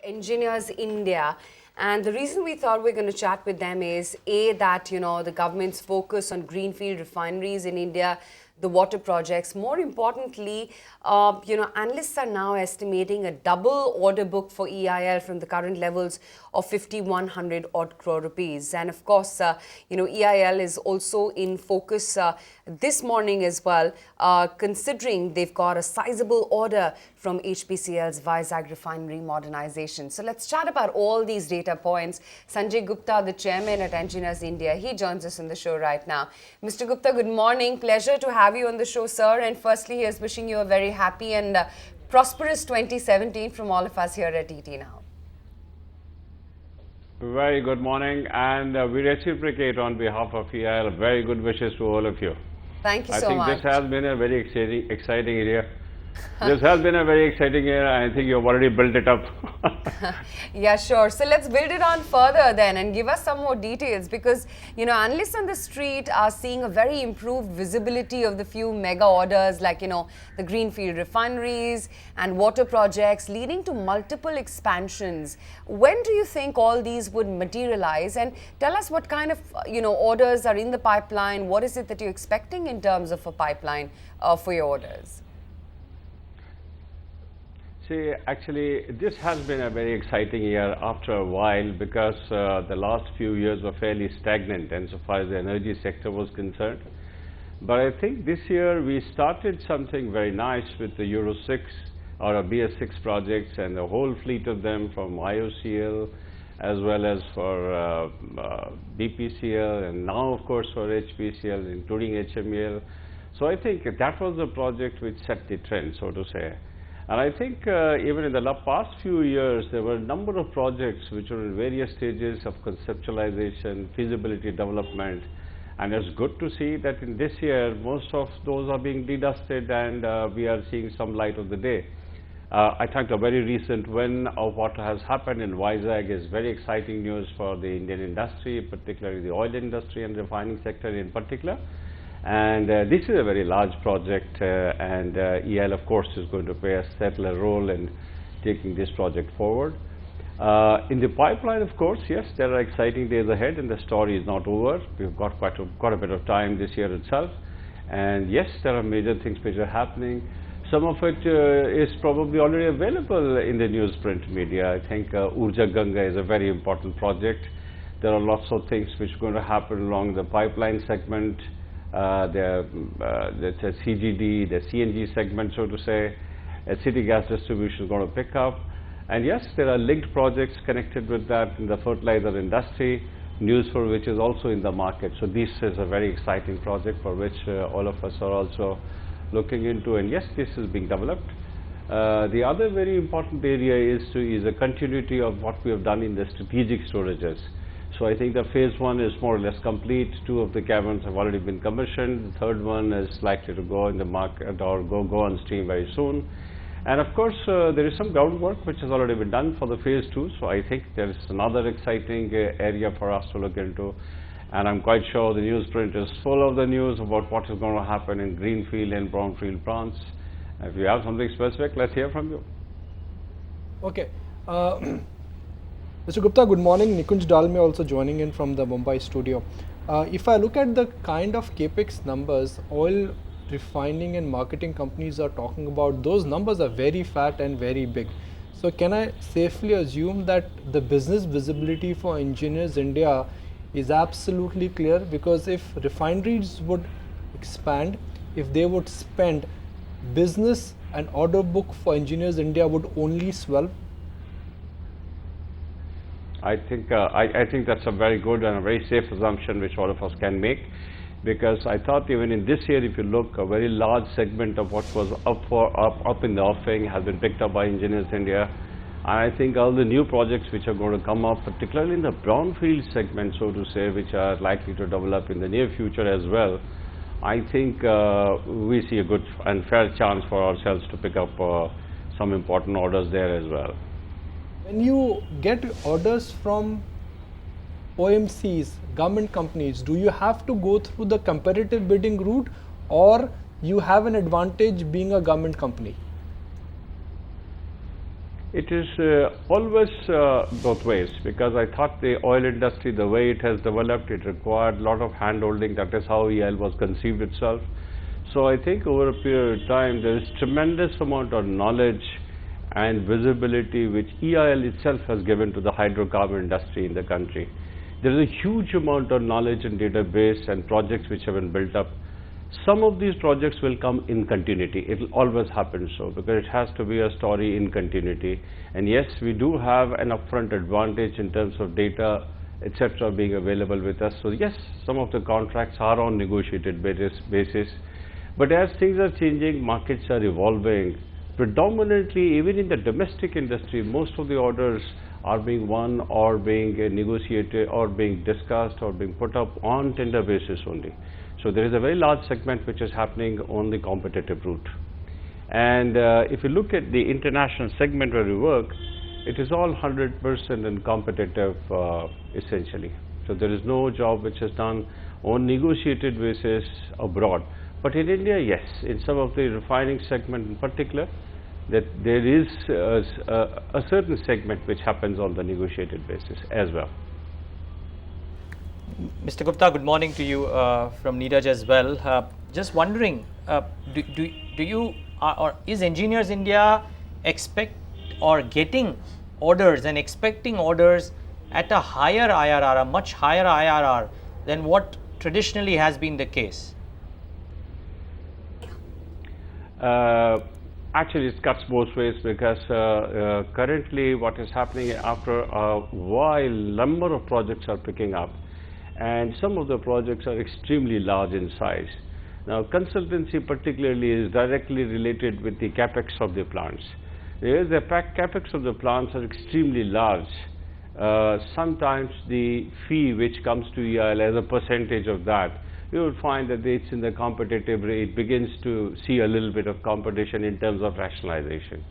Engineers India. And the reason we thought we're going to chat with them is that the government's focus on greenfield refineries in India, the water projects. More importantly, analysts are now estimating a double order book for EIL from the current levels of 5,100 odd crore rupees. And of course, EIL is also in focus this morning as well, considering they've got a sizable order from HPCL's Vizag refinery modernization. So let's chat about all these data points. Sanjay Gupta, the chairman at Engineers India, he joins us on the show right now. Mr. Gupta, good morning. Pleasure to have you on the show, sir. And firstly, here's wishing you a very happy and prosperous 2017 from all of us here at ET Now. Very good morning, and we reciprocate on behalf of EIL. Very good wishes to all of you. Thank you so much. I think this has been a very exciting year. This has been a very exciting year. I think you've already built it up. Yeah, sure. So let's build it on further then and give us some more details, because, analysts on the street are seeing a very improved visibility of the few mega orders like, the greenfield refineries and water projects leading to multiple expansions. When do you think all these would materialize? And tell us what kind of, orders are in the pipeline. What is it that you're expecting in terms of a pipeline for your orders? See, actually, this has been a very exciting year after a while, because the last few years were fairly stagnant insofar as the energy sector was concerned. But I think this year we started something very nice with the Euro 6 or a BS6 projects, and the whole fleet of them from IOCL as well as for BPCL, and now of course for HPCL, including HMEL. So I think that was the project which set the trend, so to say. And I think even in the past few years, there were a number of projects which were in various stages of conceptualization, feasibility development, and it's good to see that in this year, most of those are being dedusted, and we are seeing some light of the day. I think a very recent win of what has happened in Vizag is very exciting news for the Indian industry, particularly the oil industry and refining sector in particular. And this is a very large project, and EIL of course is going to play a stellar role in taking this project forward. In the pipeline, of course, yes, there are exciting days ahead, and the story is not over. We've got quite a bit of time this year itself, and yes, there are major things which are happening. Some of it is probably already available in the newsprint media. I think Urja Ganga is a very important project. There are lots of things which are going to happen along the pipeline segment. The CGD, the CNG segment, so to say, city gas distribution is going to pick up. And yes, there are linked projects connected with that in the fertilizer industry, news for which is also in the market. So this is a very exciting project for which all of us are also looking into, and yes, this is being developed. The other very important area is a continuity of what we have done in the strategic storages. So I think the phase 1 is more or less complete. 2 of the caverns have already been commissioned. The third one is likely to go in the market or go on stream very soon. And of course, there is some groundwork which has already been done for the phase 2. So I think there is another exciting area for us to look into. And I'm quite sure the newsprint is full of the news about what is going to happen in greenfield and brownfield plants. If you have something specific, let's hear from you. Okay. Mr. Gupta, good morning. Nikunj Dalmia also joining in from the Mumbai studio. If I look at the kind of capex numbers oil refining and marketing companies are talking about, those numbers are very fat and very big. So can I safely assume that the business visibility for Engineers India is absolutely clear? Because if refineries would expand, if they would spend, business and order book for Engineers India would only swell. I think that's a very good and a very safe assumption which all of us can make, because I thought even in this year, if you look, a very large segment of what was up in the offing has been picked up by Engineers India. And I think all the new projects which are going to come up, particularly in the brownfield segment, so to say, which are likely to develop in the near future as well, I think we see a good and fair chance for ourselves to pick up some important orders there as well. When you get orders from OMCs, government companies, do you have to go through the competitive bidding route, or you have an advantage being a government company? It is always both ways, because I thought the oil industry, the way it has developed, it required a lot of hand-holding. That is how EIL was conceived itself. So I think over a period of time, there is tremendous amount of knowledge and visibility which EIL itself has given to the hydrocarbon industry in the country. There is a huge amount of knowledge and database and projects which have been built up. Some of these projects will come in continuity. It will always happen so, because it has to be a story in continuity. And yes, we do have an upfront advantage in terms of data, etc., being available with us. So yes, some of the contracts are on negotiated basis. But as things are changing, markets are evolving. Predominantly, even in the domestic industry, most of the orders are being won or being negotiated or being discussed or being put up on tender basis only. So there is a very large segment which is happening on the competitive route. And if you look at the international segment where we work, it is all 100% in competitive essentially. So there is no job which is done on negotiated basis abroad. But in India, yes, in some of the refining segment in particular, that there is a certain segment which happens on the negotiated basis as well. Mr. Gupta, good morning to you from Neeraj as well. Just wondering, do you or is Engineers India expect or getting orders and expecting orders at a higher IRR, a much higher IRR than what traditionally has been the case? Actually, it cuts both ways, because currently what is happening, after a while, number of projects are picking up, and some of the projects are extremely large in size. Now, consultancy particularly is directly related with the capex of the plants. The capex of the plants are extremely large. Sometimes the fee which comes to EIL as a percentage of that, you will find that it's in the competitive rate, begins to see a little bit of competition in terms of rationalization.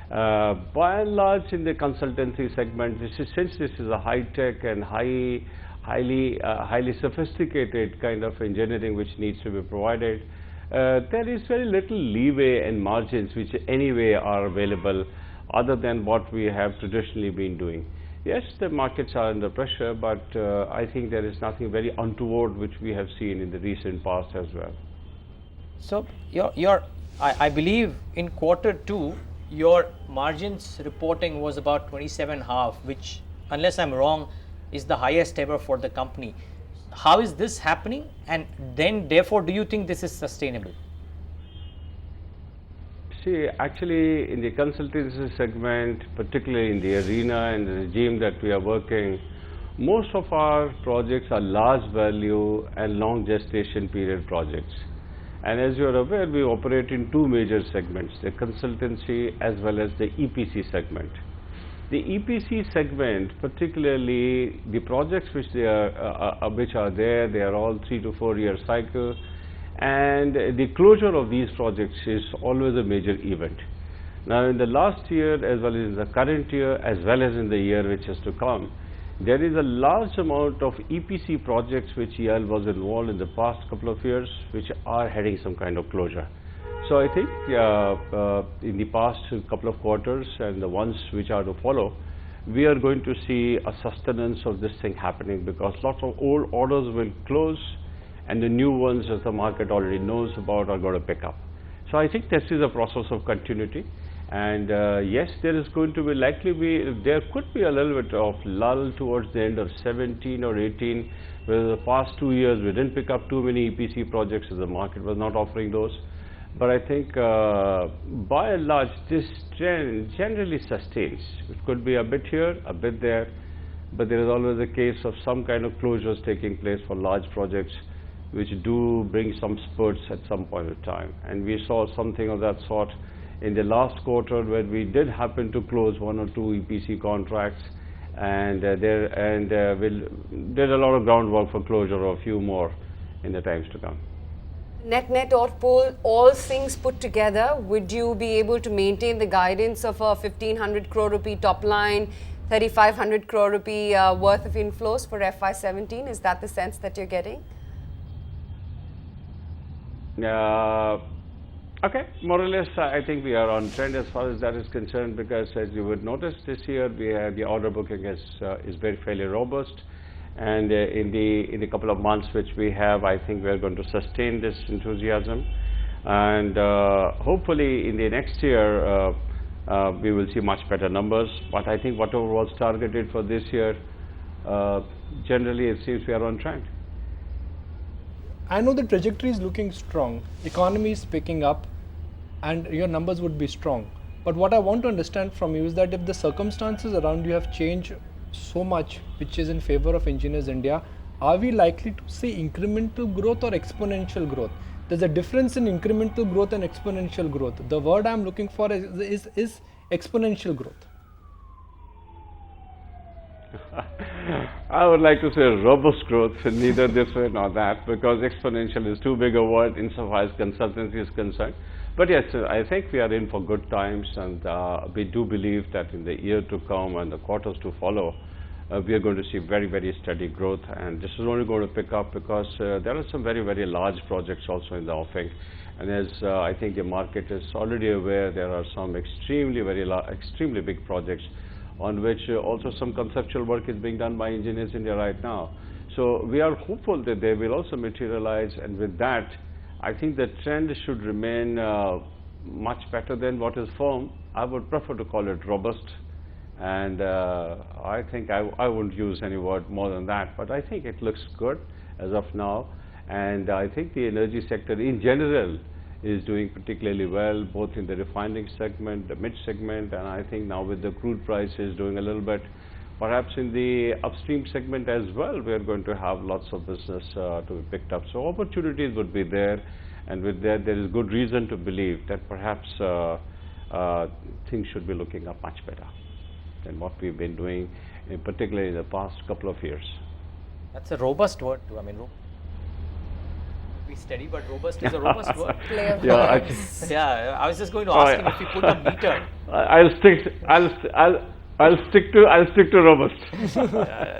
By and large, in the consultancy segment, since this is a high-tech and highly sophisticated kind of engineering which needs to be provided, there is very little leeway and margins which anyway are available other than what we have traditionally been doing. Yes, the markets are under pressure, but I think there is nothing very untoward which we have seen in the recent past as well. So, I believe in Q2, your margins reporting was about 27.5, which, unless I'm wrong, is the highest ever for the company. How is this happening? And then, therefore, do you think this is sustainable? See, actually, in the consultancy segment, particularly in the arena and the regime that we are working, most of our projects are large value and long gestation period projects. And as you are aware, we operate in two major segments, the consultancy as well as the EPC segment. The EPC segment, particularly the projects which are there, they are all 3 to 4 year cycle. And the closure of these projects is always a major event. Now, in the last year, as well as in the current year, as well as in the year which is to come, there is a large amount of EPC projects which EIL was involved in the past couple of years, which are heading some kind of closure. So I think in the past couple of quarters and the ones which are to follow, we are going to see a sustenance of this thing happening, because lots of old orders will close, and the new ones, as the market already knows about, are going to pick up. So I think this is a process of continuity, and yes, there is going to be there could be a little bit of lull towards the end of 17 or 18, where the past 2 years we didn't pick up too many EPC projects as the market was not offering those. But I think by and large this trend generally sustains. It could be a bit here, a bit there, but there is always a case of some kind of closures taking place for large projects, which do bring some spurts at some point of time. And we saw something of that sort in the last quarter, where we did happen to close 1 or 2 EPC contracts, and there's a lot of groundwork for closure of a few more in the times to come. Net all things put together, would you be able to maintain the guidance of a 1,500 crore rupee top line, 3,500 crore rupee worth of inflows for FY17? Is that the sense that you're getting? Okay, more or less, I think we are on trend as far as that is concerned, because as you would notice, this year we have the order booking is very fairly robust, and in the couple of months which we have, I think we are going to sustain this enthusiasm, and hopefully in the next year we will see much better numbers. But I think whatever was targeted for this year, generally it seems we are on trend. I know the trajectory is looking strong, economy is picking up, and your numbers would be strong. But what I want to understand from you is that if the circumstances around you have changed so much, which is in favor of Engineers India, are we likely to see incremental growth or exponential growth? There's a difference in incremental growth and exponential growth. The word I'm looking for is exponential growth. I would like to say robust growth, neither this way nor that, because exponential is too big a word insofar as consultancy is concerned. But yes, I think we are in for good times, and we do believe that in the year to come and the quarters to follow, we are going to see very, very steady growth, and this is only going to pick up because there are some very, very large projects also in the offing. And as I think the market is already aware, there are some extremely big projects on which also some conceptual work is being done by Engineers India right now. So we are hopeful that they will also materialize, and with that, I think the trend should remain much better than what is firm. I would prefer to call it robust, and I think I wouldn't use any word more than that, but I think it looks good as of now, and I think the energy sector in general is doing particularly well, both in the refining segment, the mid segment, and I think now with the crude prices doing a little bit, perhaps in the upstream segment as well, we are going to have lots of business to be picked up. So opportunities would be there, and with that there is good reason to believe that perhaps things should be looking up much better than what we've been doing, particularly in the past couple of years. That's a robust word too. I mean, be steady, but robust is a robust word. Yeah, I was just going to ask him if he put a meter. I'll stick to robust.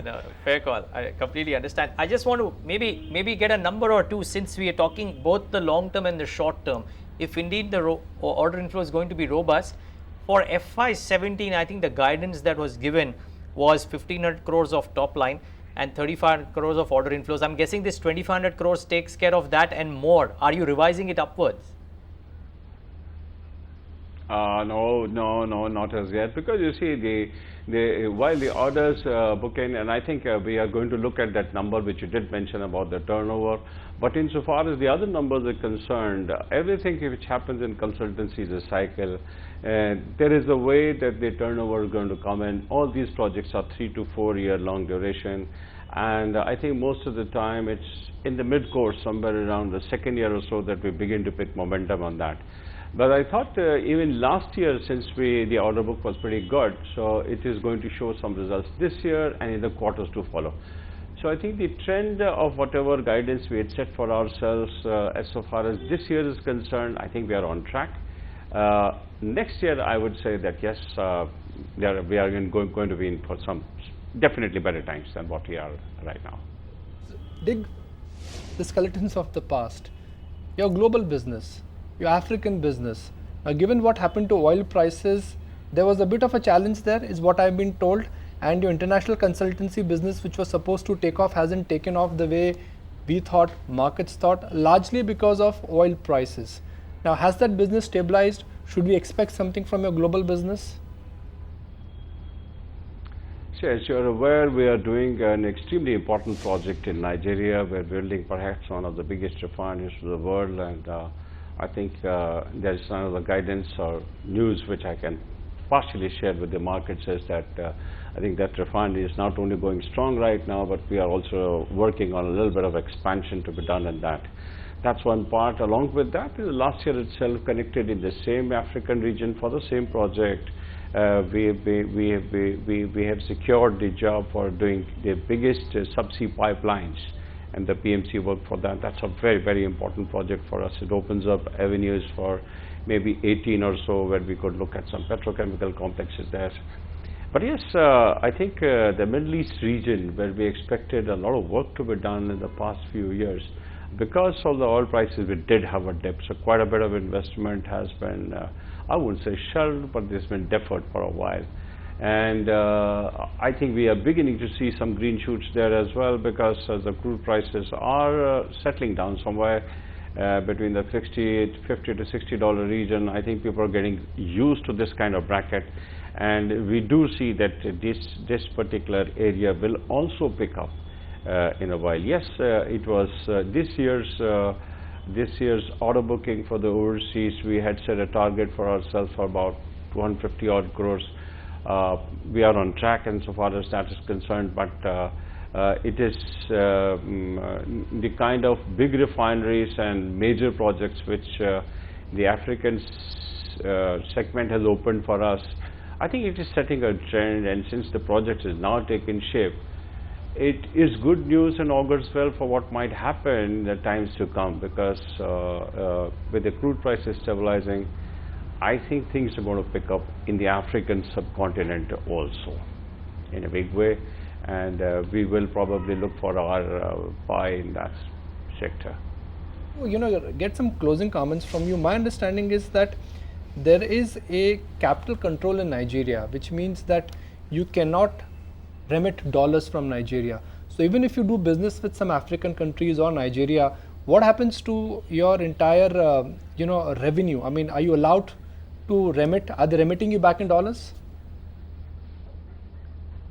No, fair call. I completely understand. I just want to maybe get a number or two, since we are talking both the long term and the short term. If indeed the order inflow is going to be robust for FY17, I think the guidance that was given was 1,500 crores of top line and 35 crores of order inflows. I'm guessing this 2,500 crores takes care of that and more. Are you revising it upwards? No, not as yet, because you see, while the orders book in, and I think we are going to look at that number which you did mention about the turnover, but insofar as the other numbers are concerned, everything which happens in consultancy is a cycle, and there is a way that the turnover is going to come in. All these projects are 3 to 4 year long duration, and I think most of the time it's in the mid course, somewhere around the second year or so, that we begin to pick momentum on that. But I thought even last year, since the order book was pretty good, so it is going to show some results this year and in the quarters to follow. So I think the trend of whatever guidance we had set for ourselves as so far as this year is concerned, I think we are on track. Next year, I would say that yes, we are going to be in for some definitely better times than what we are right now. Dig the skeletons of the past. Your global business, your African business. Now, given what happened to oil prices, there was a bit of a challenge there, is what I've been told, and your international consultancy business, which was supposed to take off, hasn't taken off the way we thought, markets thought, largely because of oil prices. Now, has that business stabilized? Should we expect something from your global business? So as you're aware, we are doing an extremely important project in Nigeria. We're building perhaps one of the biggest refineries in the world, and I think there is another guidance or news which I can partially share with the markets, is that I think that refinery is not only going strong right now, but we are also working on a little bit of expansion to be done in that. That's one part. Along with that, last year itself, connected in the same African region for the same project, we have secured the job for doing the biggest subsea pipelines and the PMC work for that. That's a very, very important project for us. It opens up avenues for maybe 18 or so, where we could look at some petrochemical complexes there. But yes, I think the Middle East region, where we expected a lot of work to be done in the past few years, because of the oil prices, we did have a dip. So quite a bit of investment has been, I wouldn't say shelved, but it's been deferred for a while. And I think we are beginning to see some green shoots there as well, because the crude prices are settling down somewhere between the $50 to $60 region. I think people are getting used to this kind of bracket, and we do see that this particular area will also pick up in a while. Yes, it was this year's order booking for the overseas. We had set a target for ourselves for about 250 odd crores. We are on track insofar as that is concerned, but it is the kind of big refineries and major projects which the African segment has opened for us. I think it is setting a trend, and since the project is now taking shape, it is good news and augurs well for what might happen in the times to come, because with the crude prices stabilizing, I think things are going to pick up in the African subcontinent also in a big way, and we will probably look for our pie in that sector. Get some closing comments from you. My understanding is that there is a capital control in Nigeria, which means that you cannot remit dollars from Nigeria. So even if you do business with some African countries or Nigeria, what happens to your entire revenue? I mean, are you allowed to remit? Are they remitting you back in dollars?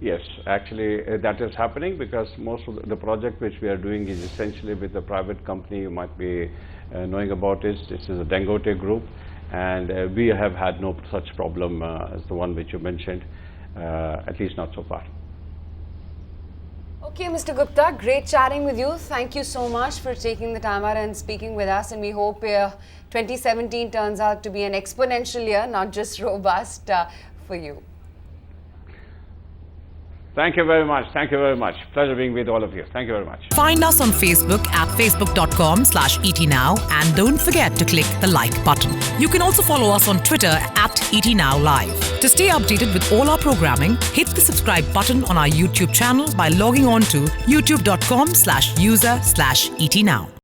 Yes, actually that is happening, because most of the project which we are doing is essentially with a private company. You might be knowing about it. This is a Dangote group, and we have had no such problem as the one which you mentioned, at least not so far. Okay, Mr. Gupta, great chatting with you. Thank you so much for taking the time out and speaking with us, and we hope 2017 turns out to be an exponential year, not just robust for you. Thank you very much. Thank you very much. Pleasure being with all of you. Thank you very much. Find us on Facebook at facebook.com/ETNow, and don't forget to click the like button. You can also follow us on Twitter at ETNowLive. To stay updated with all our programming, hit the subscribe button on our YouTube channel by logging on to youtube.com/user/ETNow.